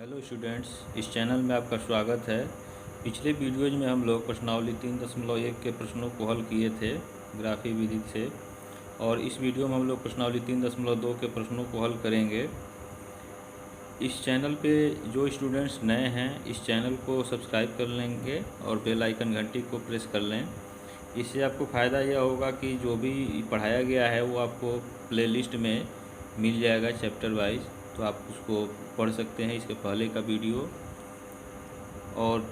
Hello students, इस channel में आपका स्वागत है। पिछले वीडियोज में हम लोग प्रश्नावली 3.1 के प्रश्नों को हल किए थे ग्राफी विधि से, और इस वीडियो में हम लोग प्रश्नावली 3.2 के प्रश्नों को हल करेंगे। इस चैनल पे जो स्टूडेंट्स नए हैं इस चैनल को सब्सक्राइब कर लेंगे और बेल आइकन घंटी को प्रेस कर लें। इससे आपको फ़ायदा यह होगा कि जो भी पढ़ाया गया है वो आपको प्लेलिस्ट में मिल जाएगा चैप्टर वाइज, तो आप उसको पढ़ सकते हैं। इसके पहले का वीडियो और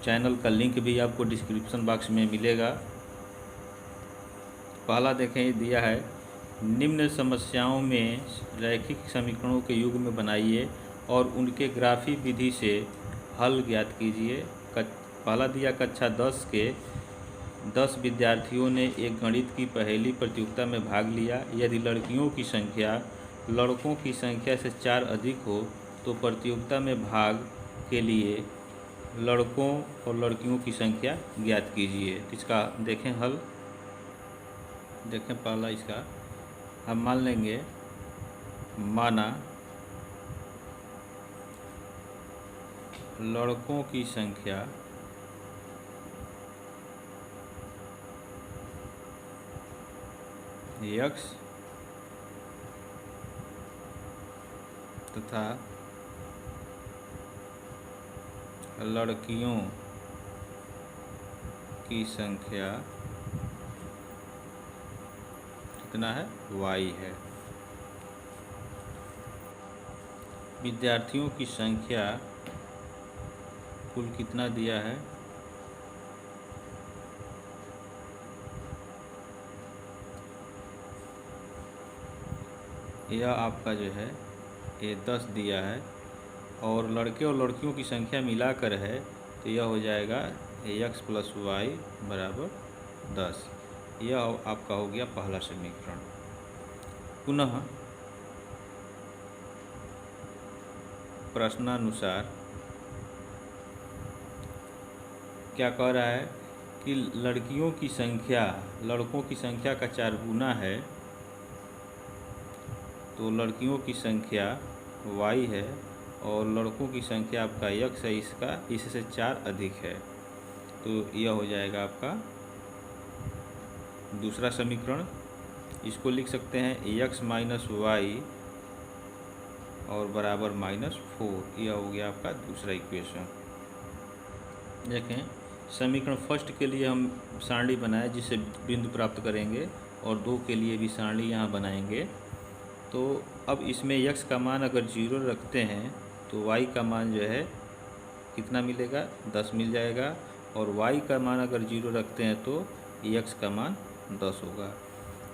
चैनल का लिंक भी आपको डिस्क्रिप्शन बॉक्स में मिलेगा। पहला देखें, दिया है निम्न समस्याओं में रैखिक समीकरणों के युग्म बनाइए और उनके ग्राफी विधि से हल ज्ञात कीजिए। पहला दिया कक्षा 10 के 10 विद्यार्थियों ने एक गणित की पहेली प्रतियोगिता में भाग लिया। यदि लड़कियों की संख्या लड़कों की संख्या से 4 अधिक हो तो प्रतियोगिता में भाग के लिए लड़कों और लड़कियों की संख्या ज्ञात कीजिए। इसका देखें हल। देखें पहला इसका हम मान लेंगे, माना लड़कों की संख्या x तथा लड़कियों की संख्या कितना है, y है। विद्यार्थियों की संख्या कुल कितना दिया है, यह आपका जो है ये 10 दिया है, और लड़के और लड़कियों की संख्या मिलाकर है तो यह हो जाएगा x + y = 10। यह आपका हो गया पहला समीकरण। पुनः प्रश्नानुसार क्या कह रहा है कि लड़कियों की संख्या लड़कों की संख्या का 4 गुना है, तो लड़कियों की संख्या y है और लड़कों की संख्या आपका x है, इससे 4 अधिक है, तो यह हो जाएगा आपका दूसरा समीकरण। इसको लिख सकते हैं x - y और बराबर -4। यह हो गया आपका दूसरा इक्वेशन। देखें, समीकरण फर्स्ट के लिए हम सारणी बनाए जिससे बिंदु प्राप्त करेंगे, और 2 के लिए भी सारणी यहाँ बनाएंगे। तो अब इसमें x का मान अगर 0 रखते हैं तो y का मान जो है कितना मिलेगा, 10 मिल जाएगा, और y का मान अगर 0 रखते हैं तो x का मान 10 होगा।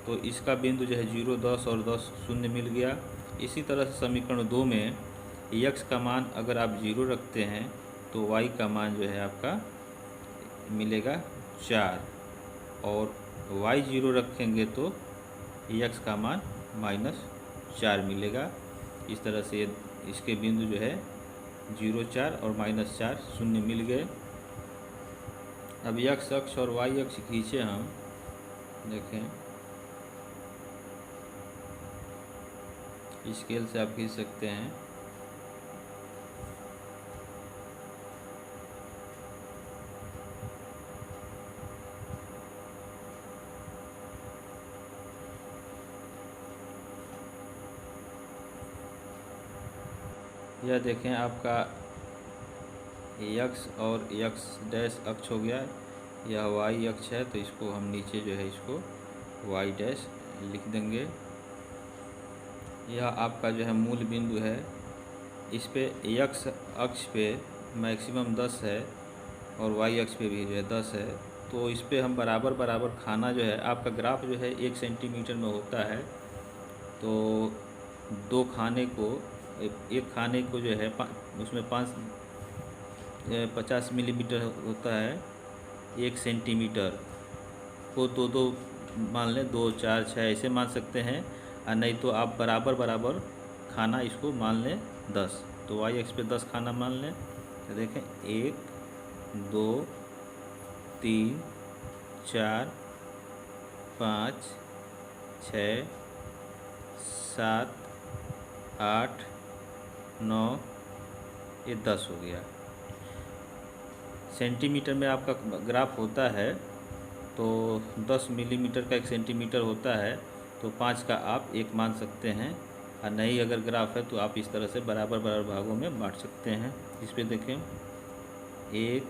तो इसका बिंदु जो है 0, 10 और 10 0 मिल गया। इसी तरह से समीकरण 2 में x का मान अगर आप 0 रखते हैं तो y का मान जो है आपका मिलेगा 4, और y 0 रखेंगे तो x का मान -4 मिलेगा। इस तरह से इसके बिंदु जो है 0, 4 और -4 0 मिल गए। अब x अक्ष और y अक्ष खींचे हम, देखें स्केल से आप खींच सकते हैं। यह देखें आपका x और x' अक्ष हो गया, यह y अक्ष है, तो इसको हम नीचे जो है इसको y' लिख देंगे। यह आपका जो है मूल बिंदु है। इस पे x अक्ष पे मैक्सिमम 10 है और y अक्ष पे भी जो है 10 है, तो इस पे हम बराबर बराबर खाना जो है, आपका ग्राफ जो है 1 सेंटीमीटर में होता है, तो 2 खाने को, एक खाने को जो है उसमें 50 मिलीमीटर होता है, 1 सेंटीमीटर को 2 मान लें, 2, 4, 6 ऐसे मान सकते हैं, और नहीं तो आप बराबर बराबर खाना इसको मान लें 10, तो y अक्ष पे 10 खाना मान लें। तो देखें 1, 2, 3, 4, 5, 6, 7, 8, 9, ये 10 हो गया। सेंटीमीटर में आपका ग्राफ होता है तो 10 मिलीमीटर का 1 सेंटीमीटर होता है, तो 5 का आप 1 मान सकते हैं। और नहीं अगर ग्राफ है तो आप इस तरह से बराबर बराबर भागों में बांट सकते हैं। इस पे देखें 1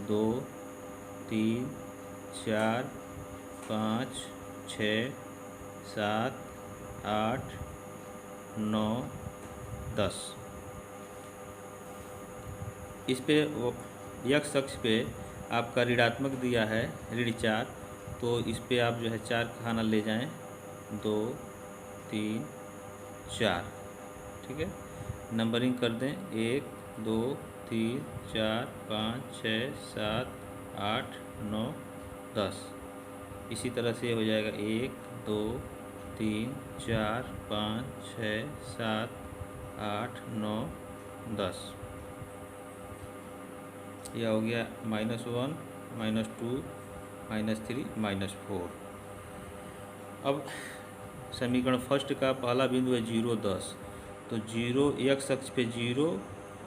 2 3 4 5 6 7 8 9 10। इस पे यक्स अक्ष पे आपका ऋणात्मक दिया है ऋण 4, तो इस पे आप जो है 4 खाना ले जाएं, 2 3 4। ठीक है, नंबरिंग कर दें 1 2 3 4 5 6 7 8 9 10। इसी तरह से हो जाएगा 1 2 3 4 5 6 7 8 9 10। यह हो गया -1 -2 -3 -4। अब समीकरण फर्स्ट का पहला बिंदु है 0 10, तो 0 एक्स अक्ष पे 0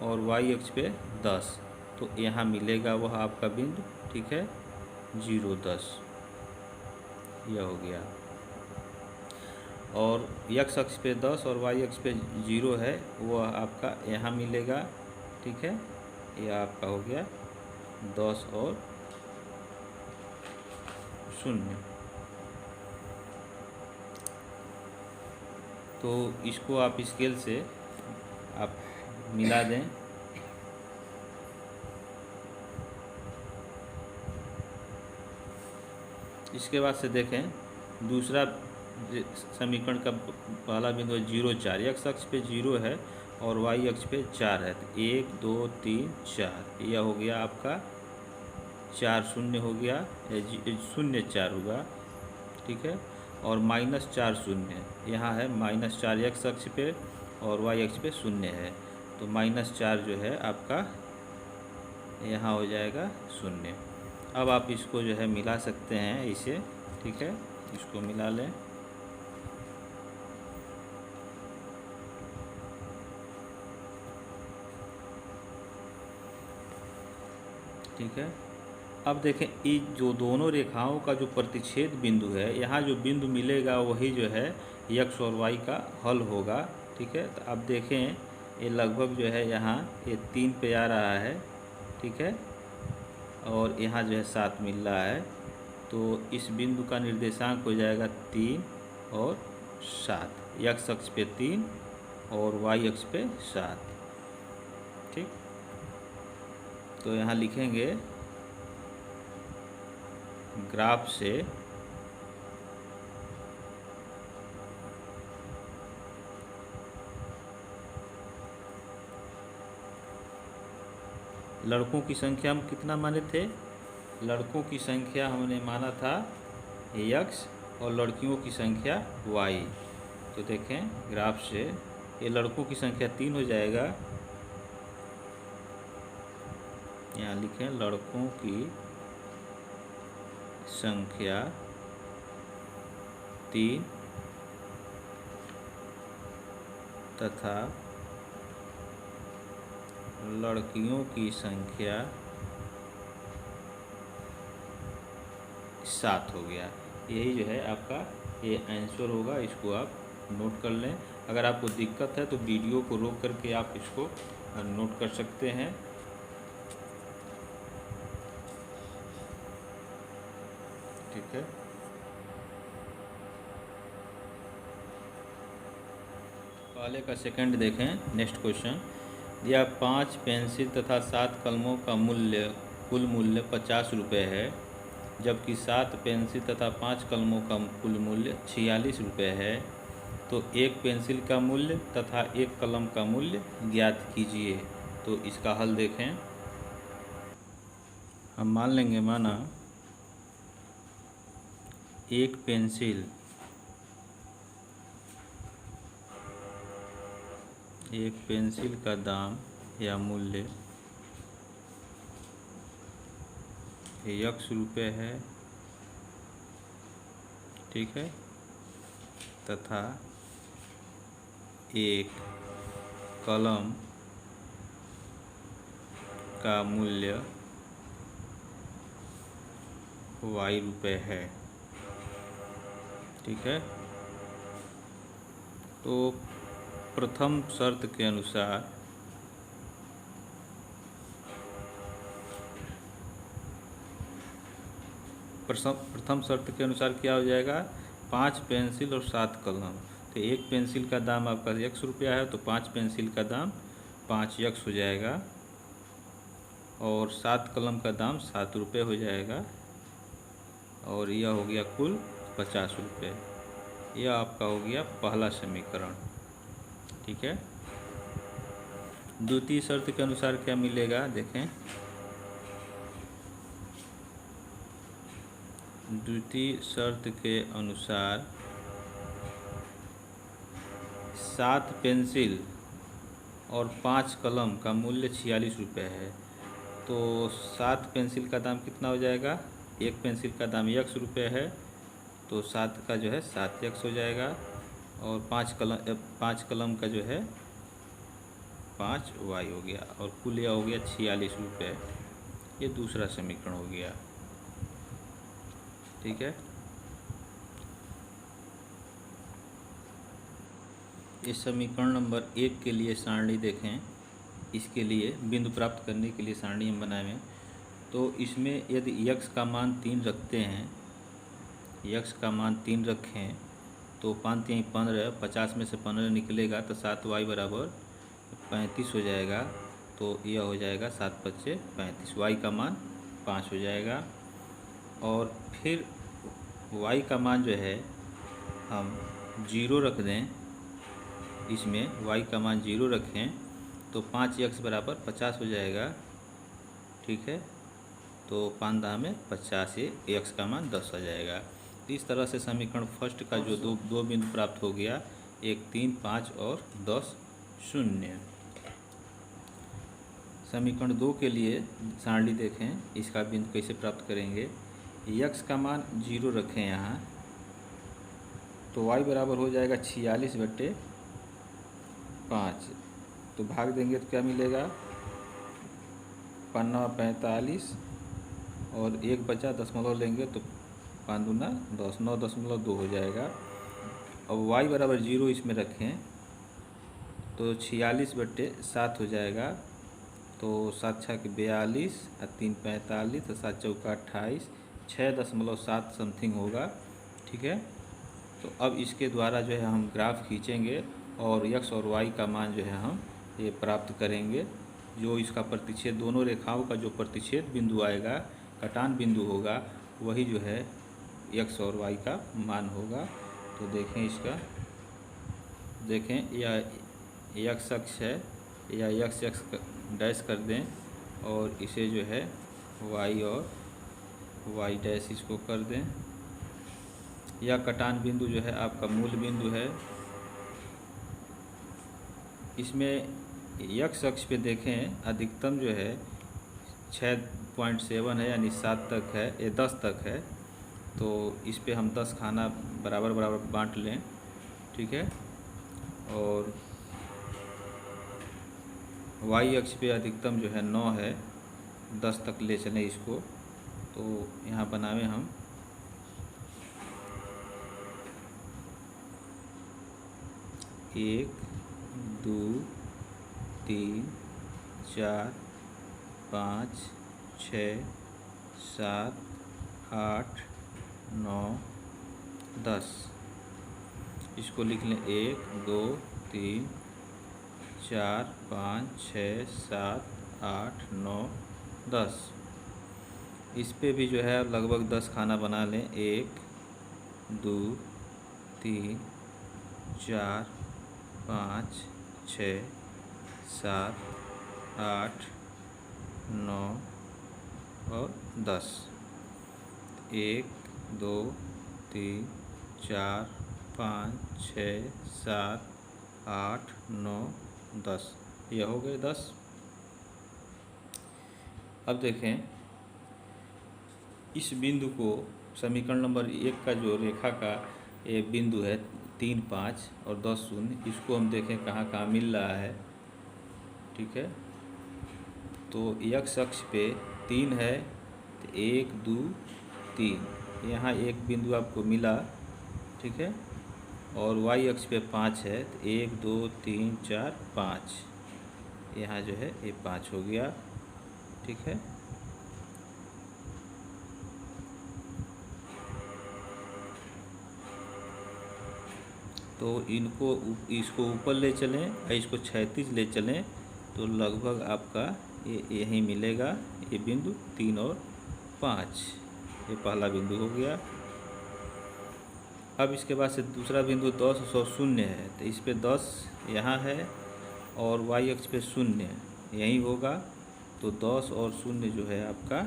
और वाई अक्ष पे 10, तो यहाँ मिलेगा वह आपका बिंदु। ठीक है, 0 10 यह हो गया। और एक्स अक्ष पे 10 और वाई अक्ष पे 0 है, वह आपका यहाँ मिलेगा। ठीक है, यह आपका हो गया 10 और 0। तो इसको आप स्केल से आप मिला दें। इसके बाद से देखें दूसरा समीकरण का पहला बिंदु है 0 4, एक्स अक्ष पे 0 है और वाई अक्ष पे 4 है, तो 1 2 3 4 यह हो गया आपका 4 0 हो गया, 0 4 होगा। ठीक है, और -4 0 यहाँ है, -4 एक्स अक्ष पे और वाई अक्ष पे 0 है, तो -4 जो है आपका यहाँ हो जाएगा 0। अब आप इसको जो है मिला सकते हैं इसे। ठीक है, इसको मिला लें। ठीक है, अब देखें ये जो दोनों रेखाओं का जो प्रतिच्छेद बिंदु है, यहाँ जो बिंदु मिलेगा वही जो है एक्स और वाई का हल होगा। ठीक है, तो अब देखें ये लगभग जो है यहाँ ये 3 पे आ रहा है। ठीक है, और यहाँ जो है 7 मिल रहा है, तो इस बिंदु का निर्देशांक हो जाएगा 3 और 7। एक्स अक्ष पे 3 और वाई अक्ष पे 7। ठीक, तो यहाँ लिखेंगे ग्राफ से लड़कों की संख्या हम कितना माने थे? लड़कों की संख्या हमने माना था x और लड़कियों की संख्या y। तो देखें ग्राफ से ये लड़कों की संख्या 3 हो जाएगा। यहाँ लिखें लड़कों की संख्या 3 तथा लड़कियों की संख्या 7 हो गया। यही जो है आपका ये आंसर होगा। इसको आप नोट कर लें। अगर आपको दिक्कत है तो वीडियो को रोक करके आप इसको नोट कर सकते हैं। ठीक है, पहले का सेकंड देखें। नेक्स्ट क्वेश्चन दिया 5 पेंसिल तथा 7 कलमों का कुल मूल्य 50 रुपये है, जबकि 7 पेंसिल तथा 5 कलमों का कुल मूल्य 46 रुपये है। तो एक पेंसिल का मूल्य तथा एक कलम का मूल्य ज्ञात कीजिए। तो इसका हल देखें। हम मान लेंगे माना एक पेंसिल का दाम या मूल्य x रुपये है। ठीक है, तथा एक कलम का मूल्य y रुपये है। ठीक है, तो प्रथम शर्त के अनुसार क्या हो जाएगा, 5 पेंसिल और 7 कलम। तो एक पेंसिल का दाम आपका ₹100 है, तो 5 पेंसिल का दाम 5 हो जाएगा और 7 कलम का दाम ₹7 हो जाएगा और यह हो गया कुल ₹50। यह आपका हो गया पहला समीकरण। ठीक है, द्वितीय शर्त के अनुसार क्या मिलेगा, देखें। द्वितीय शर्त के अनुसार 7 पेंसिल और 5 कलम का मूल्य ₹46 है। तो 7 पेंसिल का दाम कितना हो जाएगा, एक पेंसिल का दाम ₹100 है, तो 7 का जो है 7 हो जाएगा और 5 कलम का जो है 5y हो गया और कुल यह हो गया ₹46। ये दूसरा समीकरण हो गया। ठीक है, इस समीकरण नंबर 1 के लिए सारणी देखें। इसके लिए बिंदु प्राप्त करने के लिए सारणी हम बनाए हैं। तो इसमें यदि x का मान 3 रखते हैं, x का मान 3 रखें तो 5 3 15, 50 में से 15 निकलेगा तो 7y बराबर 35 हो जाएगा। तो यह हो जाएगा 7 5 35, y का मान 5 हो जाएगा। और फिर y का मान जो है हम 0 रख दें, इसमें y का मान 0 रखें तो 5x बराबर 50 हो जाएगा। ठीक है, तो 5 दाह में 50, ये x का मान 10 हो जाएगा। इस तरह से समीकरण फर्स्ट का जो दो बिंदु प्राप्त हो गया, 1 3 5 और 10 0। समीकरण 2 के लिए सारणी देखें, इसका बिंदु कैसे प्राप्त करेंगे। x का मान 0 रखें यहाँ, तो y बराबर हो जाएगा 46/5। तो भाग देंगे तो क्या मिलेगा, 5 45 और 1 बचा, दशमलव लेंगे तो 5 दूना 10, 9.2 हो जाएगा। अब y बराबर 0 इसमें रखें तो 46/7 हो जाएगा। तो 7 छक 42 और 3 45 और 7 चौका 28, 6.7 समथिंग होगा। ठीक है, तो अब इसके द्वारा जो है हम ग्राफ खींचेंगे और x और y का मान जो है हम ये प्राप्त करेंगे। जो इसका प्रतिच्छेद, दोनों रेखाओं का जो प्रतिच्छेद बिंदु आएगा, कटान बिंदु होगा, वही जो है x और y का मान होगा। तो देखें इसका, देखें यह x अक्ष है, या x डैश कर दें और इसे जो है y और y डैश इसको कर दें। यह कटान बिंदु जो है आपका मूल बिंदु है। इसमें x अक्ष पे देखें, अधिकतम जो है 6.7 है, यानी 7 तक है, ये 10 तक है। तो इस पे हम 10 खाना बराबर बराबर बांट लें। ठीक है, और y अक्ष पे अधिकतम जो है 9 है, 10 तक ले चलें इसको। तो यहाँ बनावें हम 1 2 3 4 5 6 7 8 9 10। इसको लिख लें 1 2 3 4 5 6 7 8 9 10। इस पे भी जो है लगभग 10 खाना बना लें। 1 2 3 4 5 6 7 8 9 और 10। 1 2 3 4 5 6 7 8 9 10, यह हो गए 10। अब देखें, इस बिंदु को, समीकरण नंबर 1 का जो रेखा का ये बिंदु है 3 5 और 10 0, इसको हम देखें कहाँ कहाँ मिल रहा है। ठीक है, तो यक्स अक्ष पे 3 है, तो 1 2 3, यहाँ एक बिंदु आपको मिला, ठीक है। और वाई अक्ष पे 5 है, तो 1 2 3 4 5, यहाँ जो है ये 5 हो गया, ठीक है। तो इसको ऊपर ले चलें और इसको क्षैतिज ले चलें तो लगभग आपका ये यहीं मिलेगा, ये बिंदु 3 और 5, ये पहला बिंदु हो गया। अब इसके बाद से दूसरा बिंदु 10 और 0 है, तो इस पे 10 यहाँ है और वाई अक्ष पे 0 यहीं होगा, तो 10 और 0 जो है आपका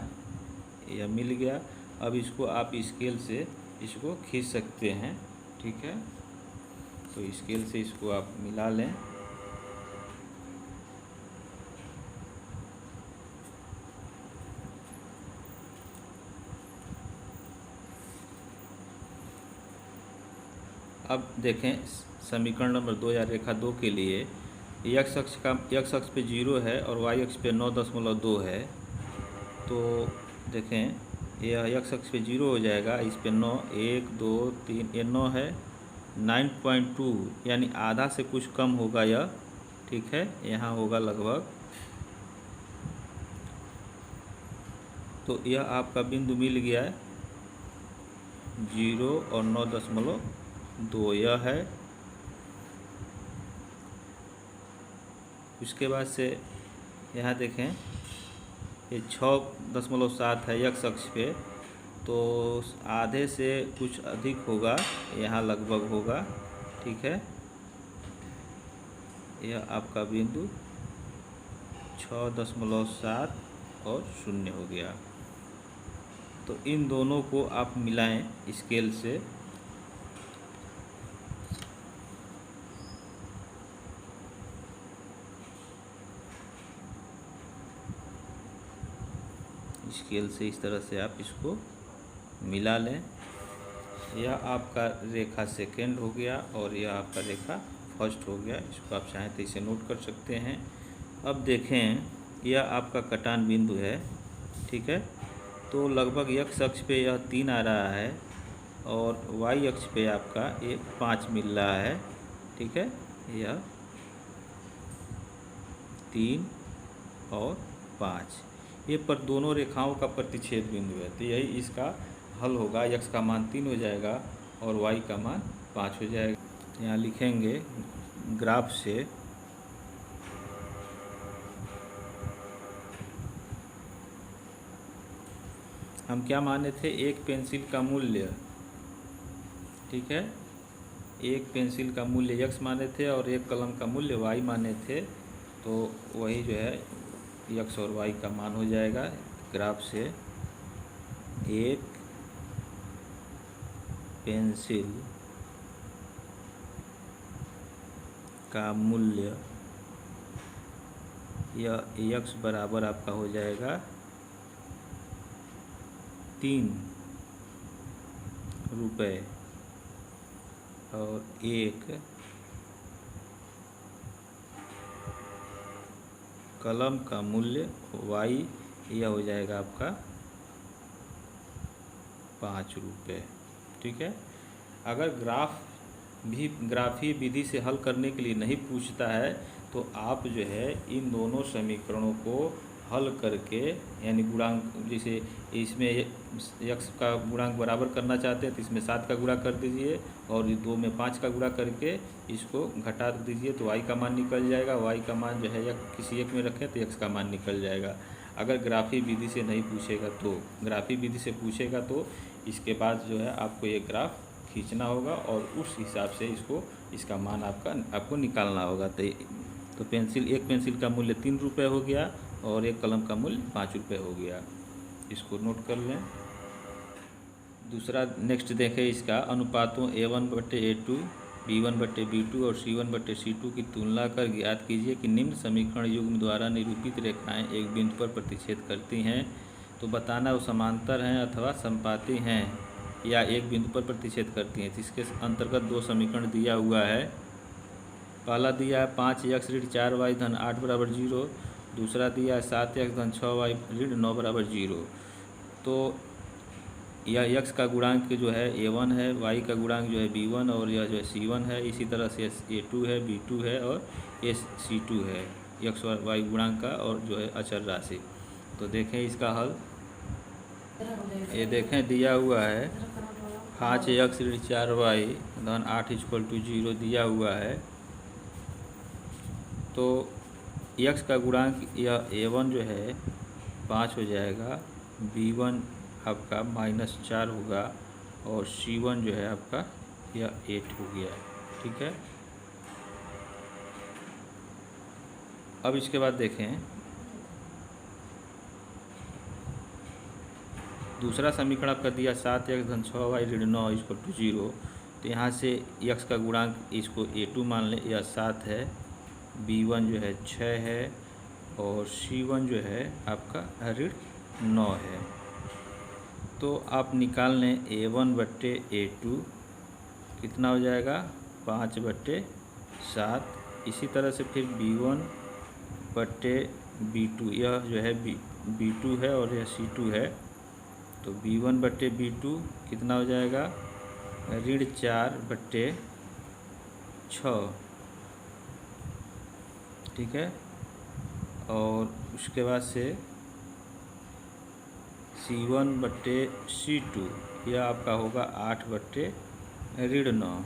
यह मिल गया। अब इसको आप स्केल से इसको खींच सकते हैं, ठीक है। तो स्केल से इसको आप मिला लें। अब देखें समीकरण नंबर 2 या रेखा 2 के लिए एक्स अक्ष पे 0 है और वाई अक्ष पे 9.2 है। तो देखें यह एक्स अक्ष पे 0 हो जाएगा, इस पे 9 1 2 3 ये 9 है, 9.2 यानी आधा से कुछ कम होगा यह, ठीक है। यहाँ होगा लगभग, तो यह आपका बिंदु मिल गया 0 और 9.2 यह है। उसके बाद से यहाँ देखें ये 6.7 है एक्स अक्ष पे, तो आधे से कुछ अधिक होगा, यहाँ लगभग होगा, ठीक है। यह आपका बिंदु 6.7 और 0 हो गया। तो इन दोनों को आप मिलाएं स्केल से, स्केल से इस तरह से आप इसको मिला लें। यह आपका रेखा सेकेंड हो गया और यह आपका रेखा फर्स्ट हो गया। इसको आप चाहें तो इसे नोट कर सकते हैं। अब देखें यह आपका कटान बिंदु है, ठीक है। तो लगभग एक्स अक्ष पे यह 3 आ रहा है और वाई अक्ष पे आपका ये 5 मिल रहा है, ठीक है। यह 3 और 5 ये पर दोनों रेखाओं का प्रतिच्छेद बिंदु है, तो यही इसका हल होगा। एक्स का मान 3 हो जाएगा और वाई का मान 5 हो जाएगा। यहाँ लिखेंगे ग्राफ से हम क्या माने थे, एक पेंसिल का मूल्य, ठीक है। एक पेंसिल का मूल्य एक्स माने थे और एक कलम का मूल्य वाई माने थे, तो वही जो है एक्स और वाई का मान हो जाएगा। ग्राफ से एक पेंसिल का मूल्य यह एक्स बराबर आपका हो जाएगा 3 रुपये और एक कलम का मूल्य वाई यह हो जाएगा आपका 5 रुपये, ठीक है। अगर ग्राफीय विधि से हल करने के लिए नहीं पूछता है तो आप जो है इन दोनों समीकरणों को हल करके, यानी गुणांक, जैसे इसमें एक्स का गुणांक बराबर करना चाहते हैं तो इसमें 7 का गुणा कर दीजिए और 2 में 5 का गुणा करके इसको घटा दीजिए तो वाई का मान निकल जाएगा। वाई का मान जो है किसी एक में रखें तो एक्स का मान निकल जाएगा। अगर ग्राफीय विधि से नहीं पूछेगा तो, ग्राफीय विधि से पूछेगा तो इसके बाद जो है आपको ये ग्राफ खींचना होगा और उस हिसाब से इसका मान आपको निकालना होगा। तो एक पेंसिल का मूल्य 3 रुपये हो गया और एक कलम का मूल्य 5 रुपये हो गया। इसको नोट कर लें। दूसरा नेक्स्ट देखें, इसका अनुपातों A1/A2, B1/B2 और C1/C2 की तुलना कर ज्ञात कीजिए कि निम्न समीकरण युग्म द्वारा निरूपित रेखाएं एक बिंदु पर प्रतिच्छेद करती हैं। तो बताना वो समांतर हैं अथवा समपाती हैं या एक बिंदु पर प्रतिच्छेद करती हैं। इसके अंतर्गत 2 समीकरण दिया हुआ है। पहला दिया है 5x - 4y - 8 = 0, दूसरा दिया 7x धन 6y ऋण 9 बराबर 0। तो यह x का गुणांक जो है a1 है, y का गुणांक जो है b1 और यह जो है c1 है। इसी तरह से a2 है, b2 है और ये c2 है, x और y गुणांक का और जो है अचर राशि। तो देखें इसका हल, ये देखें दिया हुआ है 5x ऋण 4y धन 8 = 0 दिया हुआ है। तो x का गुणांक यह a1 जो है 5 हो जाएगा, b1 आपका -4 होगा और c1 जो है आपका यह 8 हो गया। ठीक है, अब इसके बाद देखें दूसरा समीकरण आपका दिया 7x धन 6y ऋण 9 = 0। तो यहाँ से x का गुणांक इसको a2 मान लें, यह 7 है, b1 जो है 6 है और c1 जो है आपका ऋण 9 है। तो आप निकाल लें a1/a2 कितना हो जाएगा 5/7। इसी तरह से फिर b1/b2, यह जो है b2 है और यह c2 है। तो b1/b2 कितना हो जाएगा ऋण 4/6। ठीक है, और उसके बाद से c1/c2 यह आपका होगा 8/9।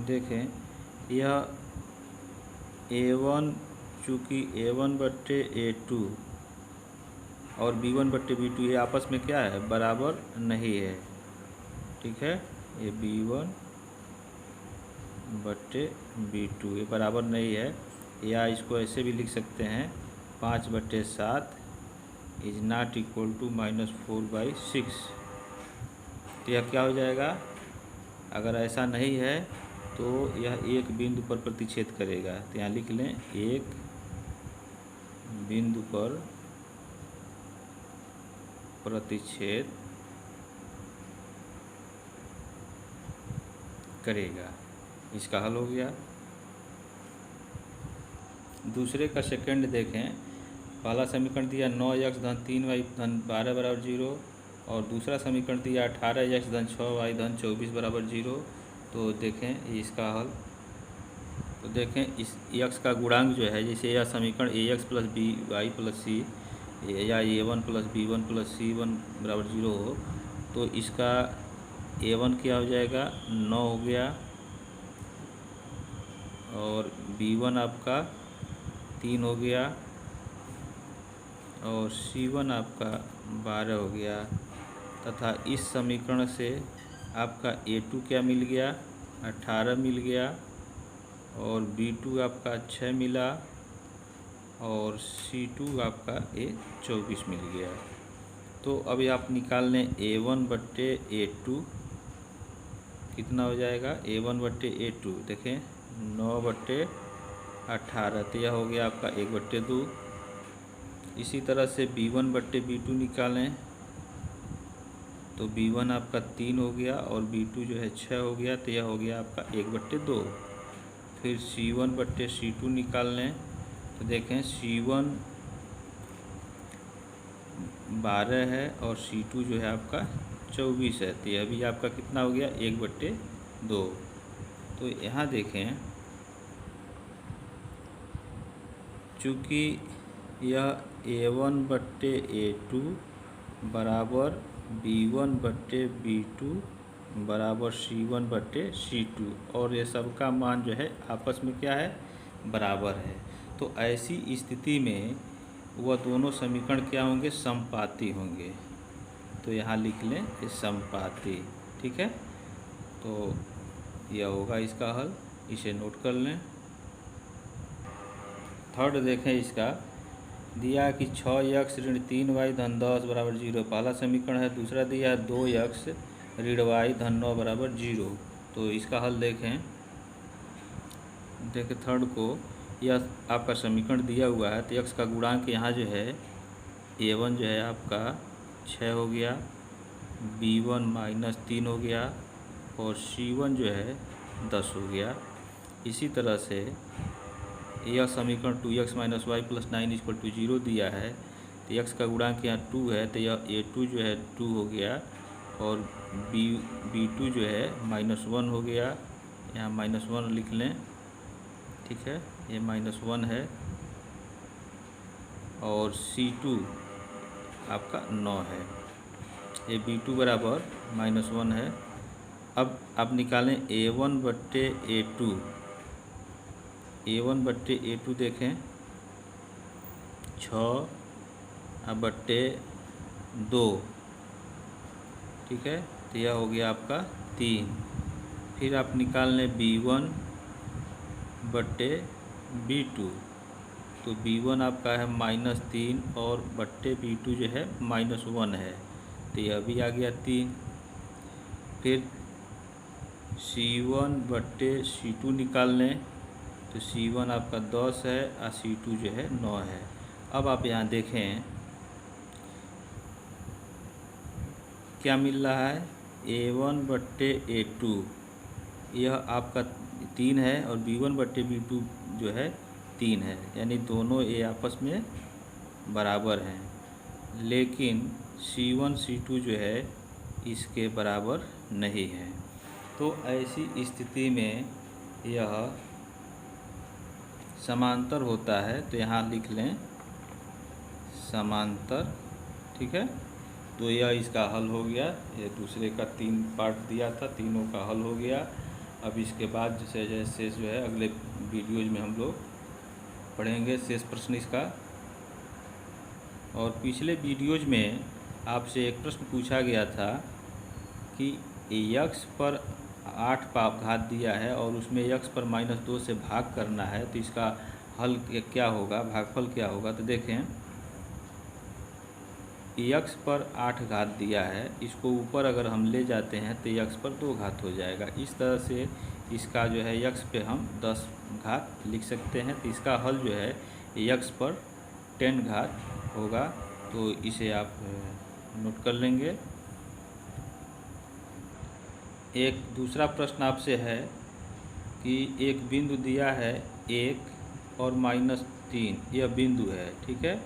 देखें यह a1, चूँकि a1/a2 और b1/b2 ये आपस में क्या है, बराबर नहीं है। ठीक है, ये b1/b2 ये बराबर नहीं है, या इसको ऐसे भी लिख सकते हैं 5/7 इज नॉट इक्वल टू -4/6। तो यह क्या हो जाएगा, अगर ऐसा नहीं है तो यह एक बिंदु पर प्रतिच्छेद करेगा। तो यहाँ लिख लें एक बिंदु पर प्रतिच्छेद करेगा। इसका हल हो गया। दूसरे का सेकंड देखें, पहला समीकरण दिया 9x धन 3y धन 12 बराबर 0 और दूसरा समीकरण दिया 18x धन 6y धन 24 बराबर 0। तो देखें इसका हल, तो देखें इस x का गुणांक जो है, जैसे यह समीकरण ax + by + c या a1 + b1 + c1 बराबर 0 हो, तो इसका a1 क्या हो जाएगा 9 हो गया और b1 आपका 3 हो गया और c1 आपका 12 हो गया। तथा इस समीकरण से आपका a2 क्या मिल गया 18 मिल गया और b2 आपका 6 मिला और c2 आपका 24 मिल गया। तो अभी आप निकाल लें a1/a2 कितना हो जाएगा, a1/a2 देखें 9/18, तो यह हो गया आपका 1/2। इसी तरह से b1/b2 निकालें तो b1 आपका 3 हो गया और b2 जो है 6 हो गया, तो यह हो गया आपका 1/2। फिर c1/c2 निकाल लें तो देखें c1 12 है और c2 जो है आपका 24 है, तो यह भी आपका कितना हो गया 1/2। तो यहाँ देखें चूँकि यह a1/a2 बराबर b1/b2 बराबर c1/c2 और ये सब का मान जो है आपस में क्या है, बराबर है। तो ऐसी स्थिति में वह दोनों समीकरण क्या होंगे, समपाती होंगे। तो यहाँ लिख लें ये समपाती। ठीक है, तो यह होगा इसका हल, इसे नोट कर लें। थर्ड देखें, इसका दिया कि 6x ऋण 3y धन 10 बराबर 0 पहला समीकरण है। दूसरा दिया है 2x ऋण y धन 9 बराबर 0। तो इसका हल देखें थर्ड को, यह आपका समीकरण दिया हुआ है। तो x का गुणांक यहाँ जो है a1 जो है आपका 6 हो गया, b1 -3 हो गया और c1 जो है 10 हो गया। इसी तरह से यह समीकरण 2x minus y plus 9 equal to 0 दिया है, तो x का गुणांक यहाँ 2 है, तो यह a2 जो है 2 हो गया, और b2 जो है -1 हो गया, यहाँ -1 लिख लें, ठीक है, ये -1 है, और c2 आपका 9 है, ये b2 बराबर -1 है। अब आप निकालें a1/a2, a1/a2 देखें 6/2, ठीक है, तो यह हो गया आपका 3। फिर आप निकाल लें b1/b2, तो b1 आपका है -3 और बट्टे b2 जो है -1 है, तो यह भी आ गया 3। फिर c1/c2 निकाल लें, तो c1 आपका 10 है और c2 जो है 9 है। अब आप यहाँ देखें क्या मिल रहा है, a1/a2 यह आपका 3 है, और b1/b2 जो है 3 है, यानी दोनों ये आपस में बराबर हैं, लेकिन c1 c2 जो है इसके बराबर नहीं है। तो ऐसी स्थिति में यह समांतर होता है, तो यहाँ लिख लें समांतर, ठीक है। तो यह इसका हल हो गया, ये दूसरे का 3 पार्ट दिया था, तीनों का हल हो गया। अब इसके बाद जैसे शेष जो है अगले वीडियोज में हम लोग पढ़ेंगे शेष प्रश्न इसका। और पिछले वीडियोज में आपसे एक प्रश्न पूछा गया था कि x पर 8 का घात दिया है और उसमें x पर -2 से भाग करना है, तो इसका हल क्या होगा, भागफल क्या होगा। तो देखें x पर 8 घात दिया है, इसको ऊपर अगर हम ले जाते हैं तो x पर 2 घात हो जाएगा। इस तरह से इसका जो है x पे हम 10 घात लिख सकते हैं, तो इसका हल जो है x पर 10 घात होगा। तो इसे आप नोट कर लेंगे। एक दूसरा प्रश्न आपसे है कि एक बिंदु दिया है 1 और -3, यह बिंदु है, ठीक है।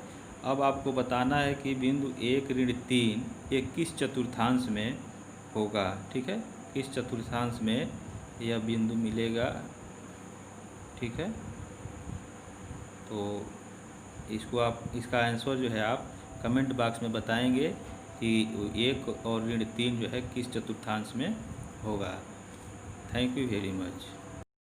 अब आपको बताना है कि बिंदु 1 ऋण 3 ये किस चतुर्थांश में होगा, ठीक है, किस चतुर्थांश में यह बिंदु मिलेगा, ठीक है। तो इसको आप इसका आंसर जो है आप कमेंट बॉक्स में बताएंगे कि 1 और ऋण 3 जो है किस चतुर्थांश में होगा। Thank you very much.